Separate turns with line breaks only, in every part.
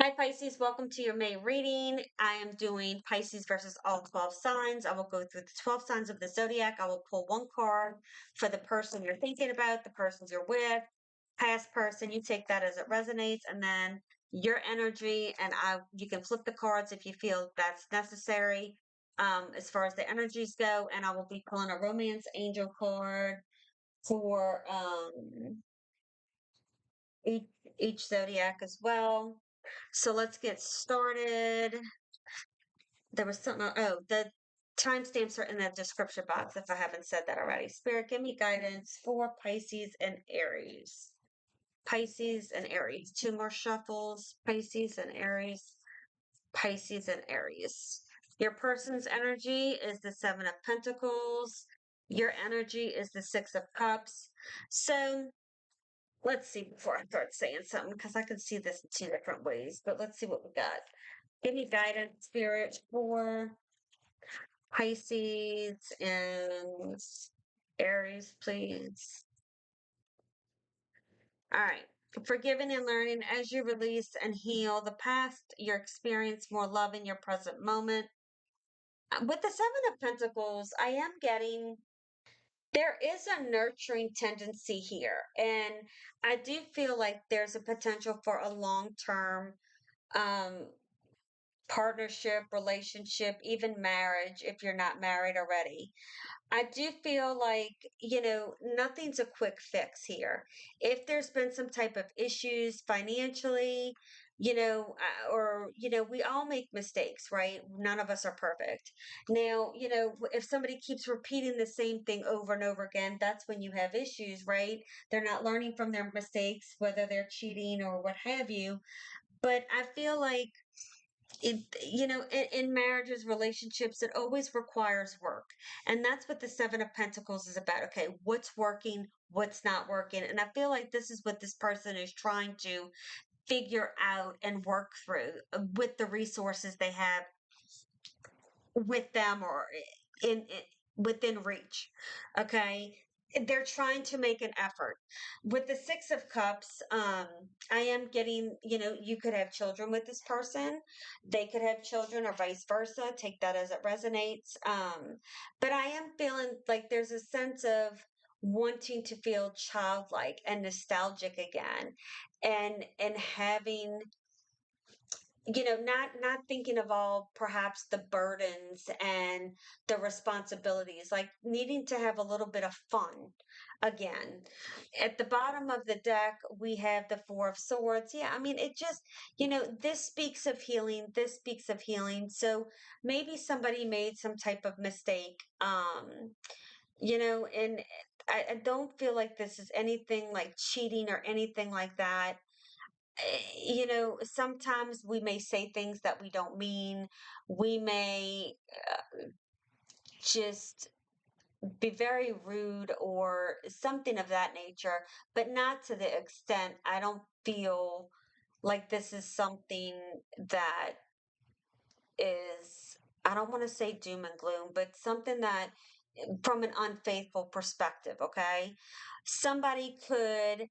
Hi, Pisces. Welcome to your May reading. I am doing Pisces versus all 12 signs. I will go through the 12 signs of the zodiac. I will pull one card for the person you're thinking about, the persons you're with, past person. You take that as it resonates, and then your energy. And you can flip the cards if you feel that's necessary. As far as the energies go, and I will be pulling a romance angel card for each each zodiac as well. So let's get started. There was something, oh, the timestamps are in the description box if I haven't said that already. Spirit, give me guidance for Pisces and Aries. Pisces and Aries. Two more shuffles. Pisces and Aries. Pisces and Aries. Your person's energy is the Seven of Pentacles. Your energy is the Six of Cups. So let's see before I start saying something because I can see this in two different ways. But let's see what we got. Give me guidance, Spirit, for Pisces and Aries, please. All right. Forgiving and learning as you release and heal the past, you experience more love in your present moment. With the Seven of Pentacles, I am getting there is a nurturing tendency here. And I do feel like there's a potential for a long term um, partnership, relationship, even marriage if you're not married already. I do feel like, nothing's a quick fix here. If there's been some type of issues financially, we all make mistakes, right? None of us are perfect. Now, if somebody keeps repeating the same thing over and over again, that's when you have issues, right? They're not learning from their mistakes, whether they're cheating or what have you. But I feel like in marriages, relationships, it always requires work. And that's what the Seven of Pentacles is about. Okay, what's working, what's not working. And I feel like this is what this person is trying to figure out and work through with the resources they have with them or in within reach. Okay, they're trying to make an effort. With the Six of Cups, I am getting, you could have children with this person, they could have children or vice versa. Take that as it resonates. But I am feeling like there's a sense of wanting to feel childlike and nostalgic again, and having, not thinking of all perhaps the burdens and the responsibilities, like needing to have a little bit of fun again. At the bottom of the deck, we have the Four of Swords. Yeah, I mean, it just, this speaks of healing. This speaks of healing. So maybe somebody made some type of mistake. And I don't feel like this is anything like cheating or anything like that. Sometimes we may say things that we don't mean. We may just be very rude or something of that nature, but not to the extent. I don't feel like this is something that is, I don't want to say doom and gloom, but something that from an unfaithful perspective, okay? Somebody could,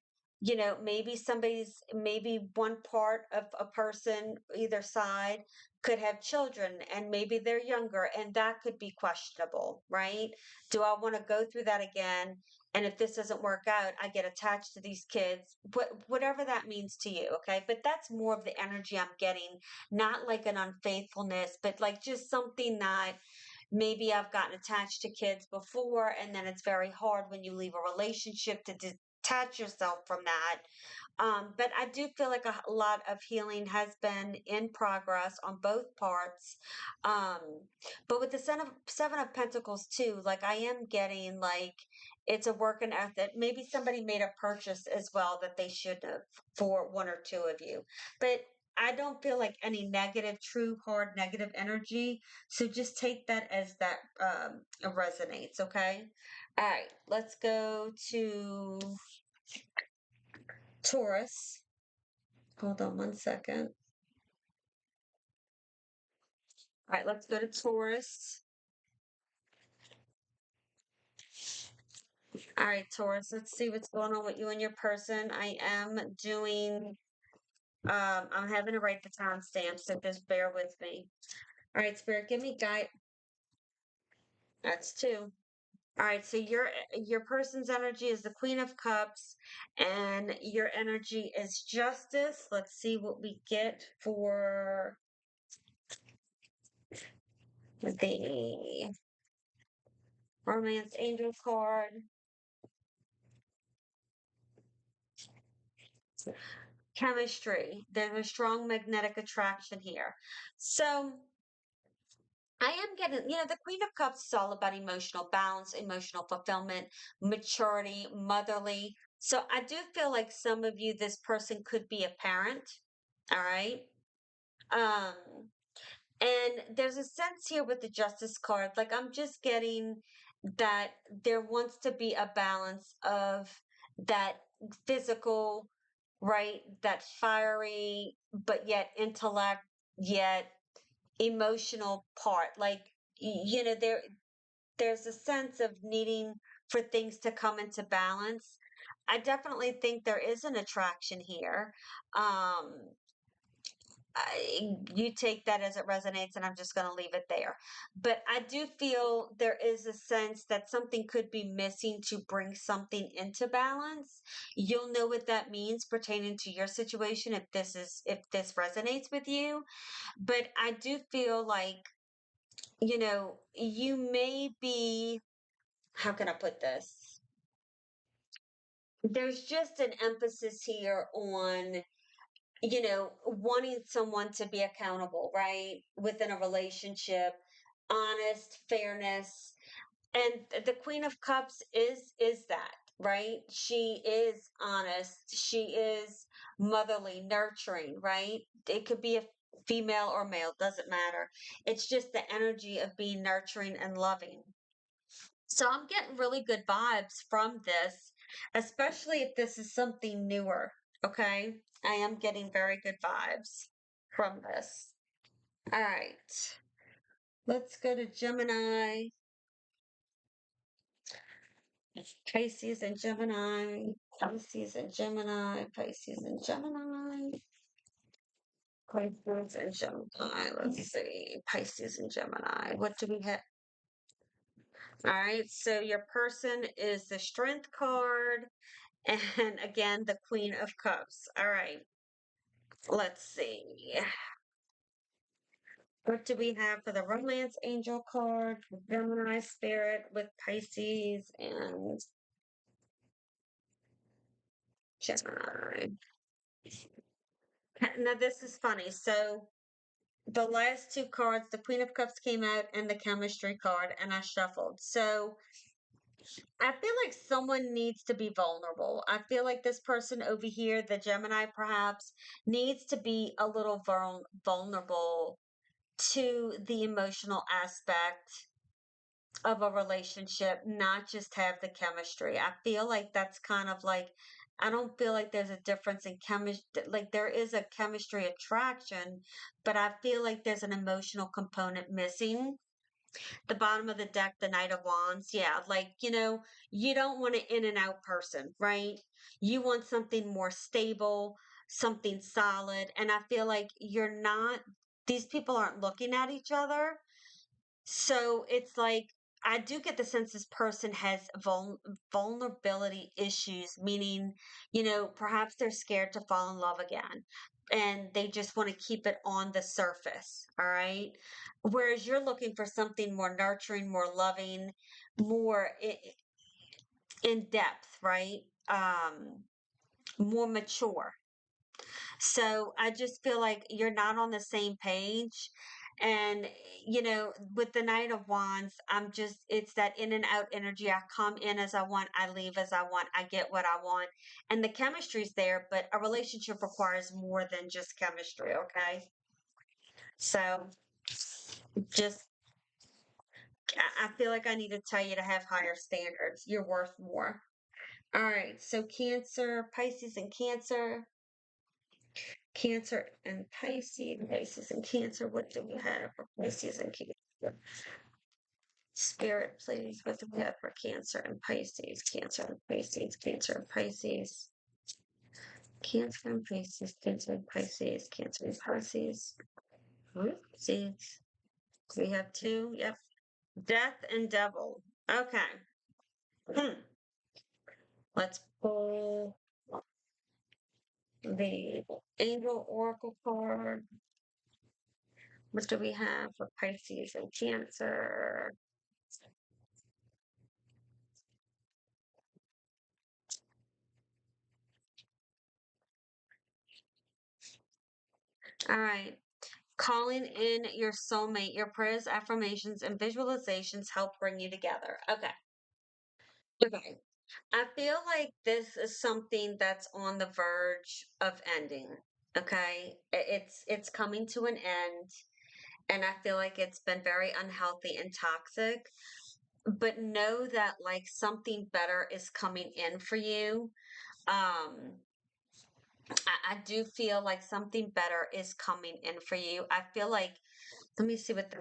maybe one part of a person, either side, could have children and maybe they're younger and that could be questionable, right? Do I want to go through that again? And if this doesn't work out, I get attached to these kids, whatever that means to you, okay? But that's more of the energy I'm getting, not like an unfaithfulness, but like just something that maybe I've gotten attached to kids before, and then it's very hard when you leave a relationship to detach yourself from that. But I do feel like a lot of healing has been in progress on both parts. Um, but with the seven of Pentacles too, like I am getting like it's a working ethic. Maybe somebody made a purchase as well that they shouldn't have for one or two of you. But I don't feel like any negative, true, hard, negative energy. So just take that as that resonates, okay? All right, let's go to Taurus. Hold on one second. All right, let's go to Taurus. All right, Taurus, let's see what's going on with you and your person. I am doing I'm having to write the timestamp, so just bear with me. All right, Spirit, give me guide. That's two. All right, so your person's energy is the Queen of Cups, and your energy is Justice. Let's see what we get for the Romance Angel card. Chemistry. There's a strong magnetic attraction here. So I am getting, the Queen of Cups is all about emotional balance, emotional fulfillment, maturity, motherly. So I do feel like some of you, this person could be a parent. All right. Um, and there's a sense here with the Justice card, like I'm just getting that there wants to be a balance of that physical, right? That fiery, but yet intellect, yet emotional part. Like, there's a sense of needing for things to come into balance. I definitely think there is an attraction here. Um, you take that as it resonates, and I'm just going to leave it there. But I do feel there is a sense that something could be missing to bring something into balance. You'll know what that means pertaining to your situation if this resonates with you. But I do feel like, you may be, how can I put this? There's just an emphasis here on, wanting someone to be accountable, right? Within a relationship, honest, fairness. And the Queen of Cups is that, right? She is honest. She is motherly, nurturing, right? It could be a female or male, doesn't matter. It's just the energy of being nurturing and loving. So I'm getting really good vibes from this, especially if this is something newer. Okay. I am getting very good vibes from this. All right. Let's go to Gemini. Pisces and Gemini. Pisces and Gemini. Pisces and Gemini. Pisces and Gemini. Let's see. Pisces and Gemini. What do we have? All right. So your person is the Strength card. And again, the Queen of Cups. All right. Let's see. What do we have for the Romance Angel card? Gemini Spirit with Pisces and Gemini. Now, this is funny. So, the last two cards, the Queen of Cups came out and the Chemistry card, and I shuffled. So, I feel like someone needs to be vulnerable. I feel like this person over here, the Gemini perhaps, needs to be a little vulnerable to the emotional aspect of a relationship, not just have the chemistry. I feel like that's kind of like, I don't feel like there's a difference in chemistry. Like there is a chemistry attraction, but I feel like there's an emotional component missing. The bottom of the deck, the Knight of Wands. Yeah, like, you don't want an in and out person, right? You want something more stable, something solid. And I feel like these people aren't looking at each other. So it's like, I do get the sense this person has vulnerability issues, meaning, perhaps they're scared to fall in love again and they just want to keep it on the surface. All right. Whereas you're looking for something more nurturing, more loving, more in depth, right? More mature. So I just feel like you're not on the same page. And, with the Knight of Wands, it's that in and out energy. I come in as I want, I leave as I want, I get what I want. And the chemistry's there, but a relationship requires more than just chemistry, okay? So just, I feel like I need to tell you to have higher standards. You're worth more. All right. So Cancer, Pisces, and Cancer. Cancer and Pisces, Pisces and Cancer. What do we have for Pisces and Cancer? Spirit, please. What do we have for Cancer and Pisces? Cancer and Pisces, Cancer and Pisces. Cancer and Pisces, Cancer and Pisces, Cancer and Pisces. Oopsies. We have two. Yep. Death and Devil. Okay. Hmm. Let's pull the Angel Oracle card. What do we have for Pisces and Cancer? All right. Calling in your soulmate, your prayers, affirmations, and visualizations help bring you together. Okay. Okay. I feel like this is something that's on the verge of ending. Okay. It's coming to an end, and I feel like it's been very unhealthy and toxic. But know that like something better is coming in for you. Um, I do feel like something better is coming in for you. I feel like, let me see what the,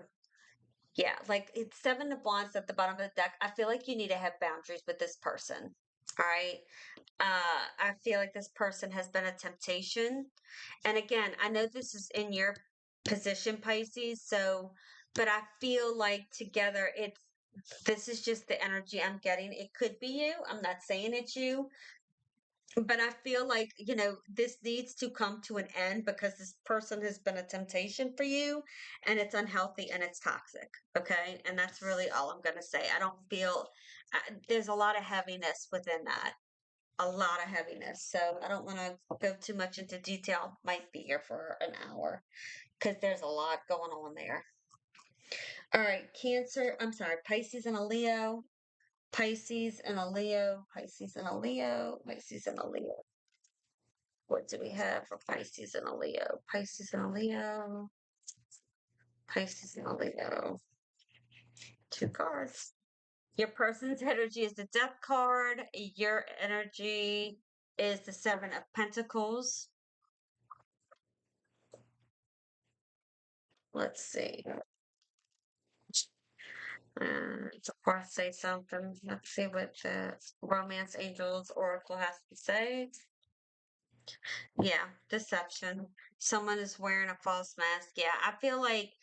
yeah, like it's seven of wands at the bottom of the deck. I feel like you need to have boundaries with this person. All right. I feel like this person has been a temptation. And again, I know this is in your position, Pisces. So, but I feel like together this is just the energy I'm getting. It could be you. I'm not saying it's you, but I feel like, this needs to come to an end because this person has been a temptation for you and it's unhealthy and it's toxic. Okay. And that's really all I'm going to say. I don't feel there's a lot of heaviness within that, a lot of heaviness. So I don't want to go too much into detail. Might be here for an hour because there's a lot going on there. All right. Cancer. I'm sorry. Pisces and a Leo. Pisces and a Leo. Pisces and a Leo. Pisces and a Leo. What do we have for Pisces and a Leo? Pisces and a Leo. Pisces and a Leo. Two cards. Your person's energy is the Death card. Your energy is the Seven of Pentacles. Let's see. Before I say something, let's see what the Romance Angels Oracle has to say. Yeah, deception. Someone is wearing a false mask. Yeah, I feel like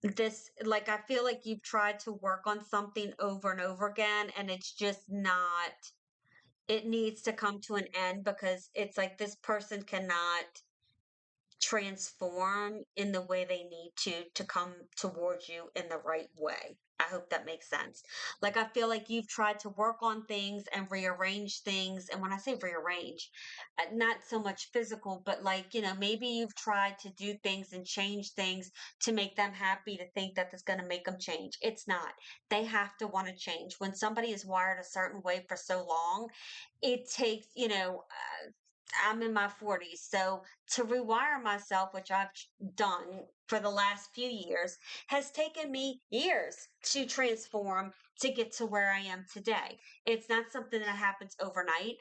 I feel like you've tried to work on something over and over again, and it's just not, it needs to come to an end because it's like this person cannot transform in the way they need to come towards you in the right way. I hope that makes sense. Like I feel like you've tried to work on things and rearrange things, and when I say rearrange, not so much physical, but like, maybe you've tried to do things and change things to make them happy, to think that that's going to make them change. It's not. They have to want to change. When somebody is wired a certain way for so long, it takes, I'm in my 40s. So to rewire myself, which I've done for the last few years, has taken me years to transform to get to where I am today. It's not something that happens overnight,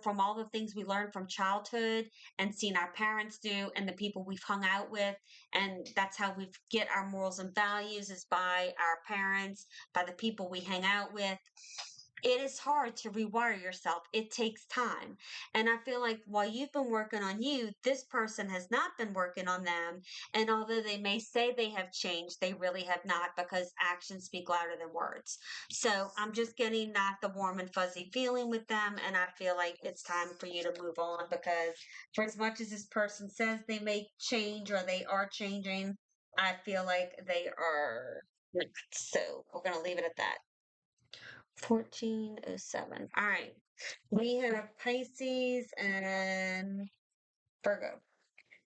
from all the things we learned from childhood and seen our parents do and the people we've hung out with. And that's how we get our morals and values, is by our parents, by the people we hang out with. It is hard to rewire yourself. It takes time. And I feel like while you've been working on you, this person has not been working on them. And although they may say they have changed, they really have not, because actions speak louder than words. So I'm just getting not the warm and fuzzy feeling with them. And I feel like it's time for you to move on, because for as much as this person says they may change or they are changing, I feel like they are not. So we're going to leave it at that. 1407. All right. We have Pisces and Virgo.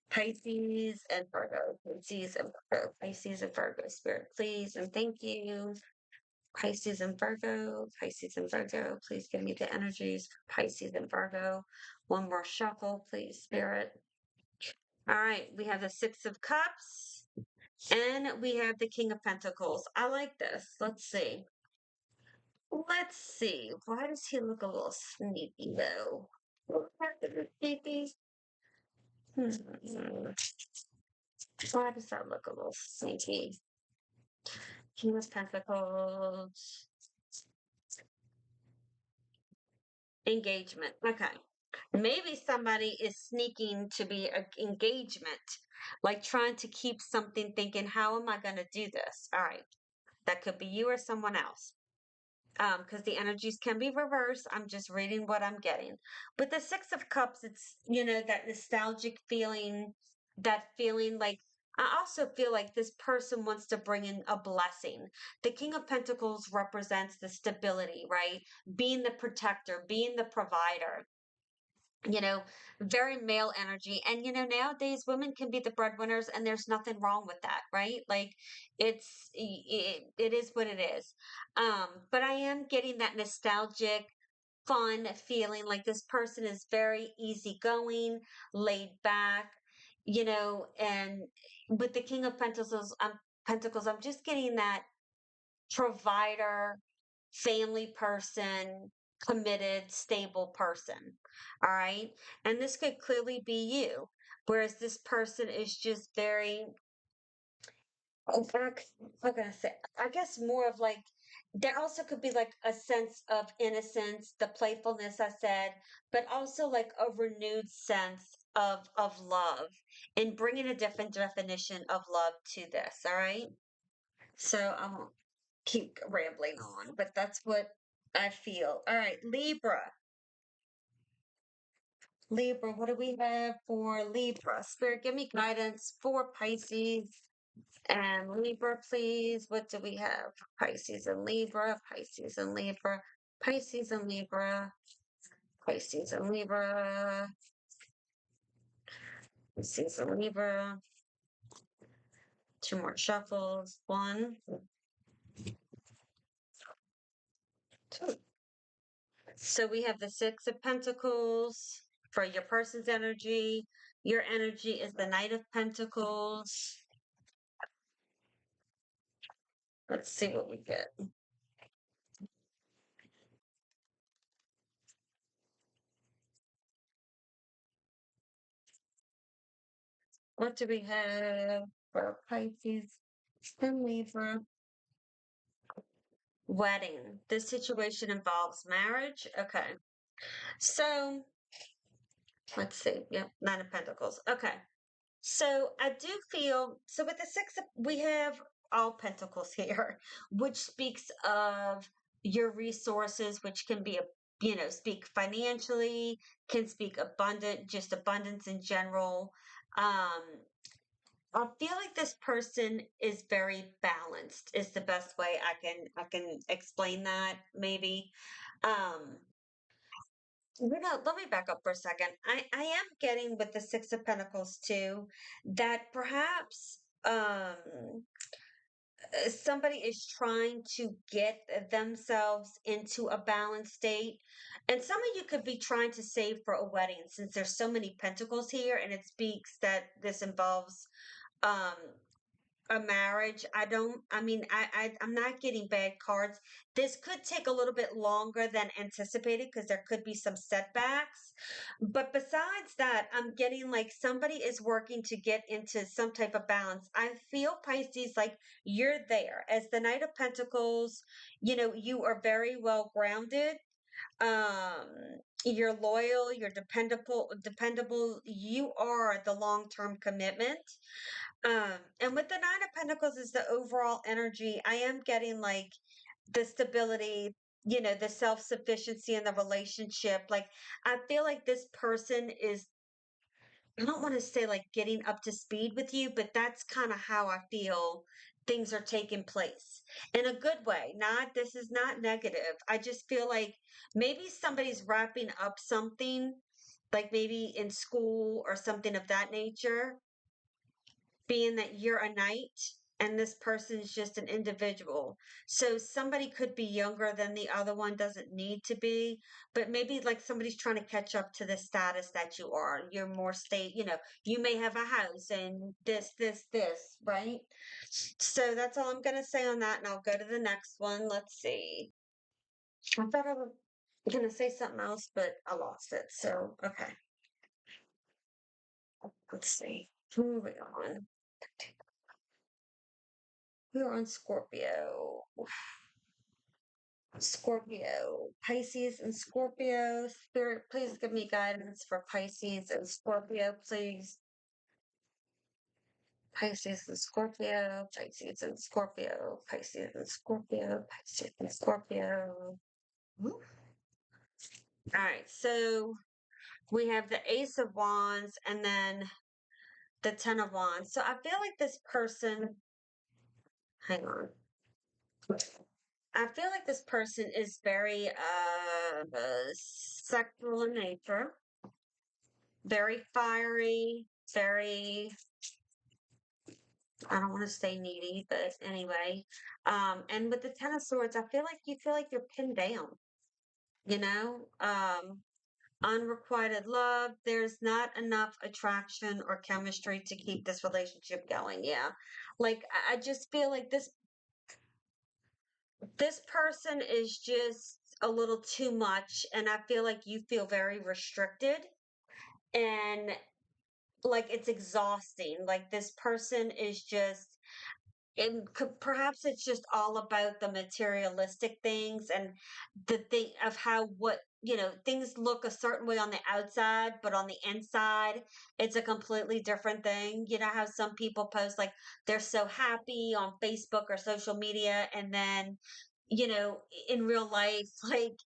Pisces and Virgo. Pisces and Virgo. Pisces and Virgo. Spirit, please and thank you. Pisces and Virgo. Pisces and Virgo. Please give me the energies for Pisces and Virgo. One more shuffle, please, Spirit. All right. We have the Six of Cups and we have the King of Pentacles. I like this. Let's see. Let's see. Why does he look a little sneaky though? Sneaky. Hmm. Why does that look a little sneaky? King of Pentacles. Engagement. Okay. Maybe somebody is sneaking to be an engagement, like trying to keep something, thinking, how am I going to do this? All right. That could be you or someone else. Because the energies can be reversed. I'm just reading what I'm getting. With the Six of Cups, it's, that nostalgic feeling, that feeling like, I also feel like this person wants to bring in a blessing. The King of Pentacles represents the stability, right? Being the protector, being the provider, you know, very male energy. And, nowadays women can be the breadwinners and there's nothing wrong with that, right? Like it is what it is. But I am getting that nostalgic, fun feeling like this person is very easygoing, laid back, and with the King of Pentacles, I'm just getting that provider, family person, committed, stable person. All right. And this could clearly be you. Whereas this person is just very, I'm gonna say, I guess more of like, there also could be like a sense of innocence, the playfulness I said, but also like a renewed sense of love and bringing a different definition of love to this. All right. So I won't keep rambling on, but that's what I feel. All right, Libra. Libra, what do we have for Libra? Spirit, give me guidance for Pisces and Libra, please. What do we have? Pisces and Libra, Pisces and Libra, Pisces and Libra, Pisces and Libra, Pisces and Libra. Two more shuffles. One, two. So we have the Six of Pentacles for your person's energy. Your energy is the Knight of Pentacles. Let's see what we get. What do we have for Pisces and Libra? Wedding. This situation involves marriage. Okay. So let's see. Yep, Nine of Pentacles. Okay. So I do feel so with the we have all pentacles here, which speaks of your resources, which can be speak financially, can speak abundant, just abundance in general. Um, I feel like this person is very balanced, is the best way I can explain that, maybe. Um, let me back up for a second. I am getting with the Six of Pentacles too, that perhaps somebody is trying to get themselves into a balanced state. And some of you could be trying to save for a wedding since there's so many pentacles here and it speaks that this involves um a marriage. I'm not getting bad cards. This could take a little bit longer than anticipated because there could be some setbacks. But besides that, I'm getting like somebody is working to get into some type of balance. I feel Pisces like you're there as the Knight of Pentacles. You are very well grounded. um you're loyal, you're dependable, you are the long-term commitment. And with the Nine of Pentacles is the overall energy. I am getting like the stability, the self-sufficiency in the relationship. Like, I feel like this person is, I don't want to say like getting up to speed with you, but that's kind of how I feel things are taking place in a good way. This is not negative. I just feel like maybe somebody's wrapping up something, like maybe in school or something of that nature, being that you're a knight and this person is just an individual. So somebody could be younger than the other one, doesn't need to be, but maybe like somebody's trying to catch up to the status that you are. You're more you may have a house and this, right? So that's all I'm going to say on that. And I'll go to the next one. Let's see. I thought I was going to say something else, but I lost it. So, okay. Let's see. Moving on. We're on Scorpio. Scorpio, Pisces and Scorpio. Spirit, please give me guidance for Pisces and Scorpio, please. Pisces and Scorpio, Pisces and Scorpio, Pisces and Scorpio, Pisces and Scorpio. All right, so we have the Ace of Wands and then the Ten of Wands. So I feel like this person, hang on. I feel like this person is very sexual in nature, very fiery, very, I don't want to say needy, but anyway. And with the Ten of Swords, I feel like you're pinned down, you know? Unrequited love, there's not enough attraction or chemistry to keep this relationship going. Yeah. Like I just feel like this person is just a little too much, and I feel like you feel very restricted, and like it's exhausting. Like this person is just, and perhaps it's just all about the materialistic things and the thing of how, what, things look a certain way on the outside, but on the inside it's a completely different thing. You know how some people post like they're so happy on Facebook or social media, and then in real life, like,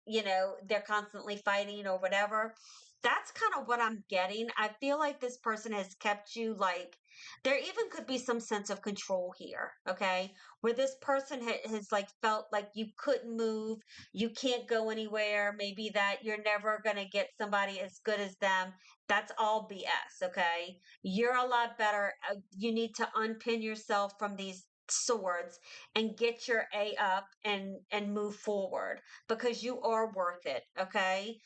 they're constantly fighting or whatever. That's kind of what I'm getting. I feel like this person has kept you, like, there even could be some sense of control here, okay? Where this person has like felt like you couldn't move, you can't go anywhere, maybe that you're never going to get somebody as good as them. That's all BS, okay? You're a lot better. You need to unpin yourself from these swords and get your A up and move forward, because you are worth it, okay?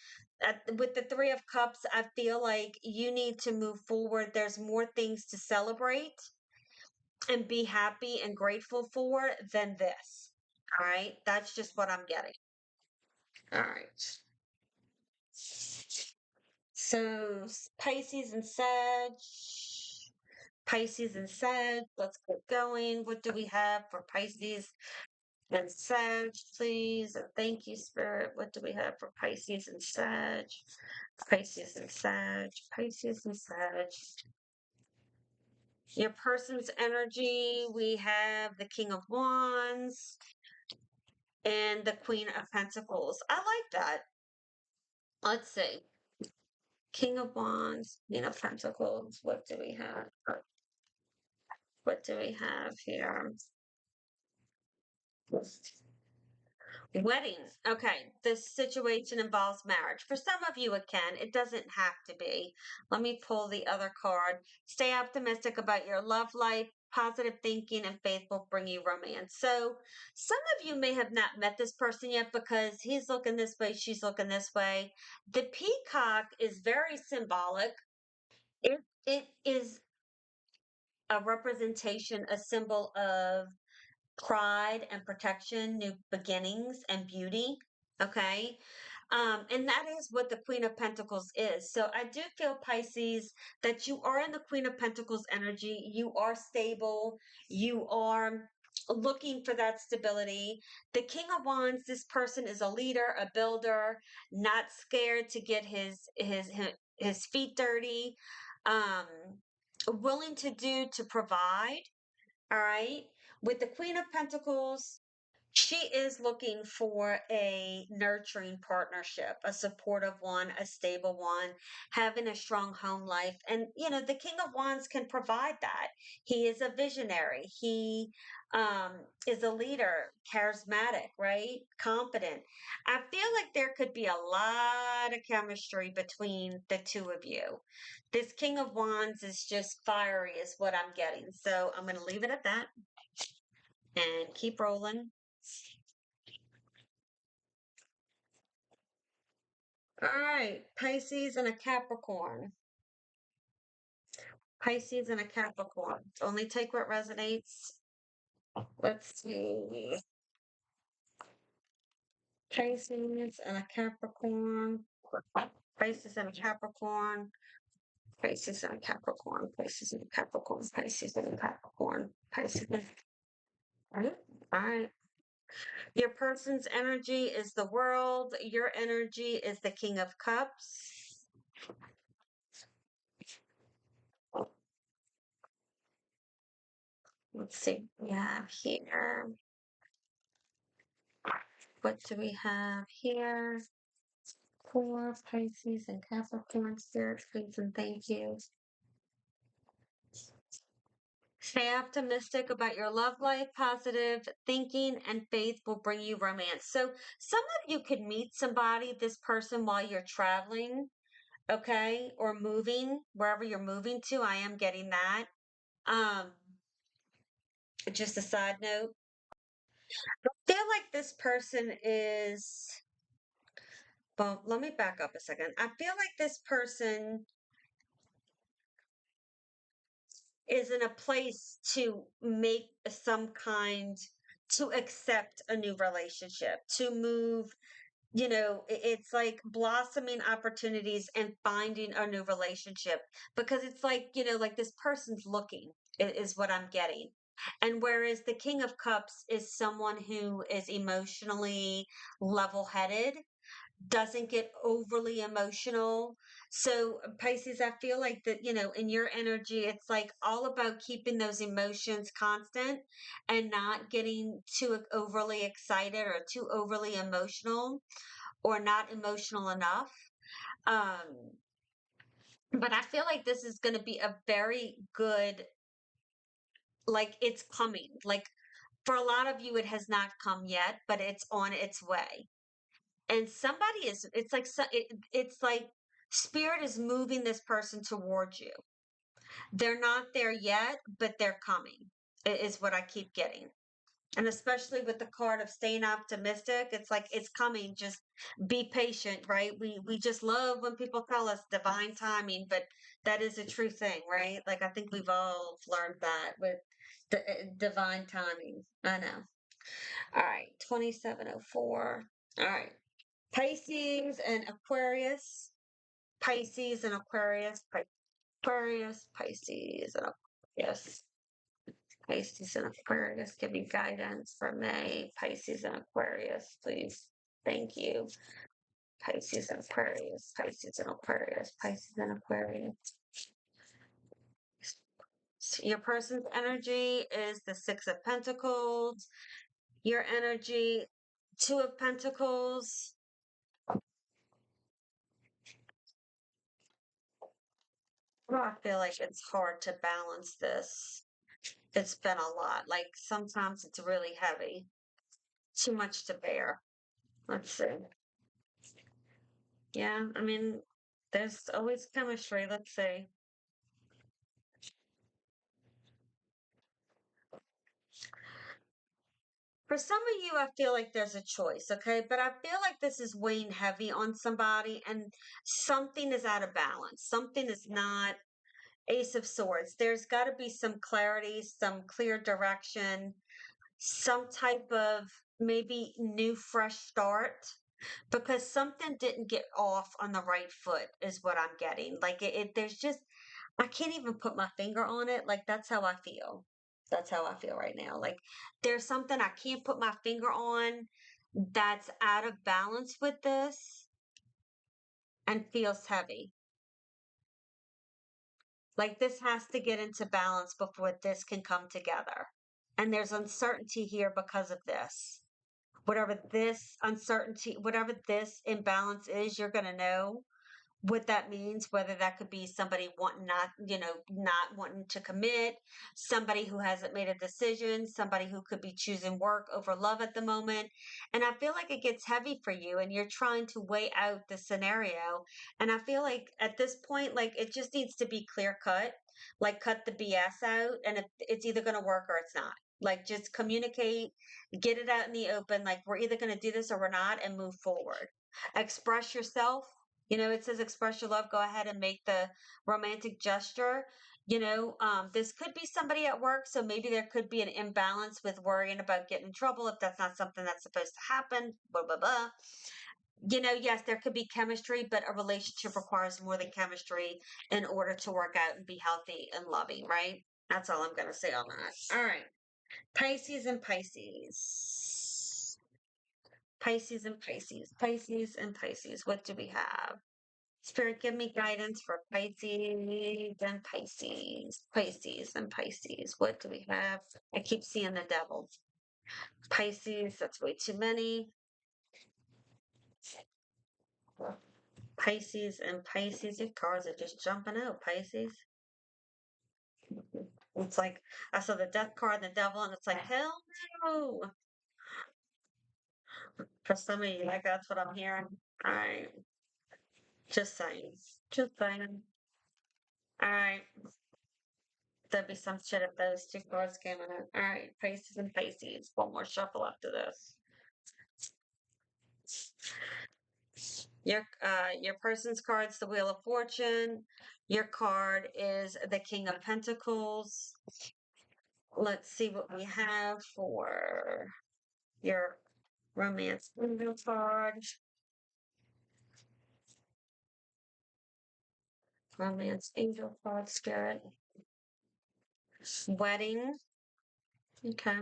With the Three of Cups, I feel like you need to move forward. There's more things to celebrate and be happy and grateful for than this. All right. That's just what I'm getting. All right. So Pisces and Sag. Pisces and Sag. Let's get going. What do we have for Pisces and Sag, please? And thank you, Spirit. What do we have for Pisces and Sag? Pisces and Sag. Pisces and Sag. Your person's energy, we have the King of Wands and the Queen of Pentacles. I like that. Let's see. King of Wands, Queen of Pentacles. What do we have? What do we have here? Wedding. Okay, this situation involves marriage. For some of you, it can. It doesn't have to be. Let me pull the other card. Stay optimistic about your love life. Positive thinking and faith will bring you romance. So, some of you may have not met this person yet because he's looking this way, she's looking this way. The peacock is very symbolic. It is a representation, a symbol of pride and protection, new beginnings, and beauty. Okay. And that is what the Queen of Pentacles is. So I do feel, Pisces, that you are in the Queen of Pentacles energy. You are stable. You are looking for that stability. The King of Wands, this person is a leader, a builder, not scared to get his feet dirty, um, willing to do to provide. All right. With the Queen of Pentacles, she is looking for a nurturing partnership, a supportive one, a stable one, having a strong home life. And, the King of Wands can provide that. He is a visionary. He is a leader, charismatic, right? Confident. I feel like there could be a lot of chemistry between the two of you. This King of Wands is just fiery, is what I'm getting. So I'm going to leave it at that and keep rolling. All right, Pisces and a Capricorn. Pisces and a Capricorn. Only take what resonates. Let's see. Pisces and a Capricorn. Pisces and a Capricorn. Pisces and a Capricorn. Pisces and a Capricorn. Pisces and a Capricorn. Pisces. All right. Your person's energy is the world. Your energy is the King of Cups. Let's see what we have here. What do we have here? For Pisces and Capricorn, spirit, please, and thank you. Stay optimistic about your love life. Positive thinking and faith will bring you romance. So, some of you could meet somebody, this person, while you're traveling, okay, or moving wherever you're moving to. I am getting that. Um, just a side note. I feel like this person is, well, let me back up a second. I feel like this person is in a place to make some kind, to accept a new relationship, to move, it's like blossoming opportunities and finding a new relationship, because it's like, like this person's looking, is what I'm getting. And whereas the King of Cups is someone who is emotionally level-headed, doesn't get overly emotional. So, Pisces, I feel like that, in your energy, it's like all about keeping those emotions constant and not getting too overly excited or too overly emotional or not emotional enough. Um, but I feel like this is going to be a very good, like it's coming. Like for a lot of you, it has not come yet, but it's on its way. And somebody is, it's like, it's like spirit is moving this person towards you. They're not there yet, but they're coming, is what I keep getting. And especially with the card of staying optimistic, it's like it's coming. Just be patient, right? We just love when people tell us divine timing, but that is a true thing, right? Like I think we've all learned that with the divine timing. I know. All right, 2704. All right. Pisces and Aquarius. Pisces and Aquarius. Aquarius, Pisces and Aquarius. Pisces and Aquarius, give me guidance for May. Pisces and Aquarius, please. Thank you. Pisces and Aquarius, Pisces and Aquarius, Pisces and Aquarius. Your person's energy is the Six of Pentacles. Your energy, Two of Pentacles. Well, I feel like it's hard to balance this. It's been a lot. Like sometimes it's really heavy. Too much to bear. Let's see. Yeah, I mean, there's always chemistry. Let's see. For some of you, I feel like there's a choice, okay? But I feel like this is weighing heavy on somebody and something is out of balance. Something is not Ace of Swords. There's got to be some clarity, some clear direction, some type of maybe new, fresh start, because something didn't get off on the right foot, is what I'm getting. Like there's just, I can't even put my finger on it. Like that's how I feel. That's how I feel right now. Like there's something I can't put my finger on that's out of balance with this and feels heavy. Like this has to get into balance before this can come together. And there's uncertainty here because of this. Whatever this uncertainty, whatever this imbalance is, you're going to know what that means, whether that could be somebody wanting not, not wanting to commit, somebody who hasn't made a decision, somebody who could be choosing work over love at the moment. And I feel like it gets heavy for you and you're trying to weigh out the scenario. And I feel like at this point, like it just needs to be clear cut, like cut the BS out. And it's either going to work or it's not. Like just communicate, get it out in the open. Like we're either going to do this or we're not, and move forward. Express yourself. It says express your love. Go ahead and make the romantic gesture. This could be somebody at work, so maybe there could be an imbalance with worrying about getting in trouble if that's not something that's supposed to happen. Blah blah blah. Yes, there could be chemistry, but a relationship requires more than chemistry in order to work out and be healthy and loving, right? That's all I'm going to say on that. All right. Pisces and Pisces. Pisces and Pisces, Pisces and Pisces. What do we have? Spirit, give me guidance for Pisces and Pisces, Pisces and Pisces. What do we have? I keep seeing the devil. Pisces, that's way too many. Pisces and Pisces. Your cards are just jumping out, Pisces. It's like I saw the death card, the devil, and it's like, hell no. For some of you, like that's what I'm hearing. All right. Just saying. Just saying. All right. There'd be some shit if those two cards came in it. All right. Pisces and Pisces. One more shuffle after this. Your person's card's the Wheel of Fortune. Your card is the King of Pentacles. Let's see what we have for your romance angel card. Romance angel card, spirit. Wedding. Okay.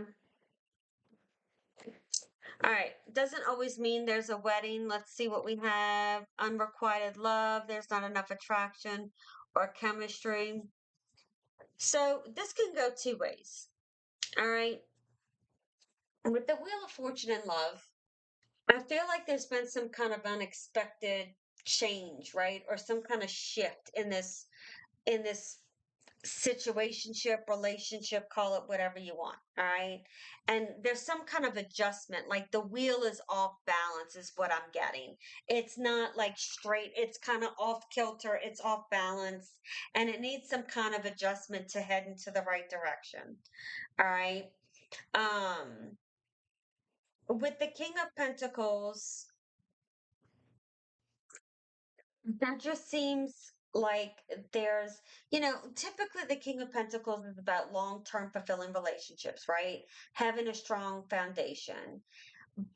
All right. Doesn't always mean there's a wedding. Let's see what we have. Unrequited love. There's not enough attraction or chemistry. So this can go two ways. All right. With the Wheel of Fortune and love, I feel like there's been some kind of unexpected change, right? Or some kind of shift in this situationship, relationship, call it whatever you want. All right. And there's some kind of adjustment, like the wheel is off balance, is what I'm getting. It's not like straight, it's kind of off kilter, it's off balance, and it needs some kind of adjustment to head into the right direction. All right. Um, with the King of Pentacles, that just seems like there's, typically the King of Pentacles is about long-term fulfilling relationships, right? Having a strong foundation.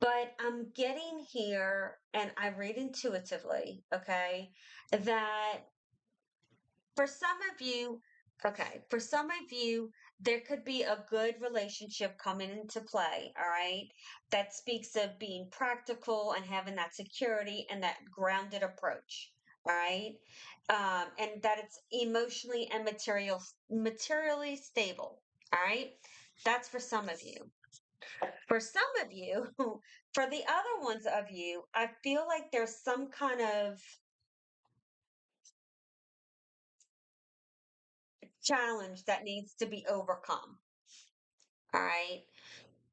But I'm getting here, and I read intuitively, okay, that for some of you, there could be a good relationship coming into play, all right? That speaks of being practical and having that security and that grounded approach, all right? And that it's emotionally and materially stable, all right? That's for some of you. For some of you, for the other ones of you, I feel like there's some kind of challenge that needs to be overcome. All right.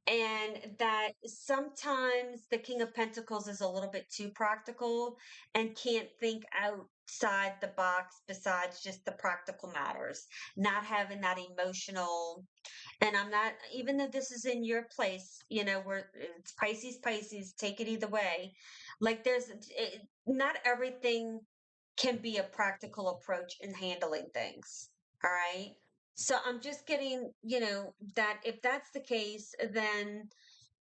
And that sometimes the King of Pentacles is a little bit too practical and can't think outside the box besides just the practical matters, not having that emotional. And I'm not, even though this is in your place, where it's Pisces, Pisces, take it either way. Like not everything can be a practical approach in handling things. All right. So I'm just getting, that if that's the case, then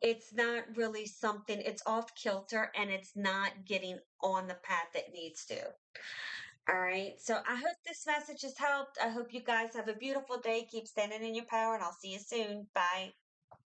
it's not really something, it's off kilter and it's not getting on the path it needs to. All right. So I hope this message has helped. I hope you guys have a beautiful day. Keep standing in your power, and I'll see you soon. Bye.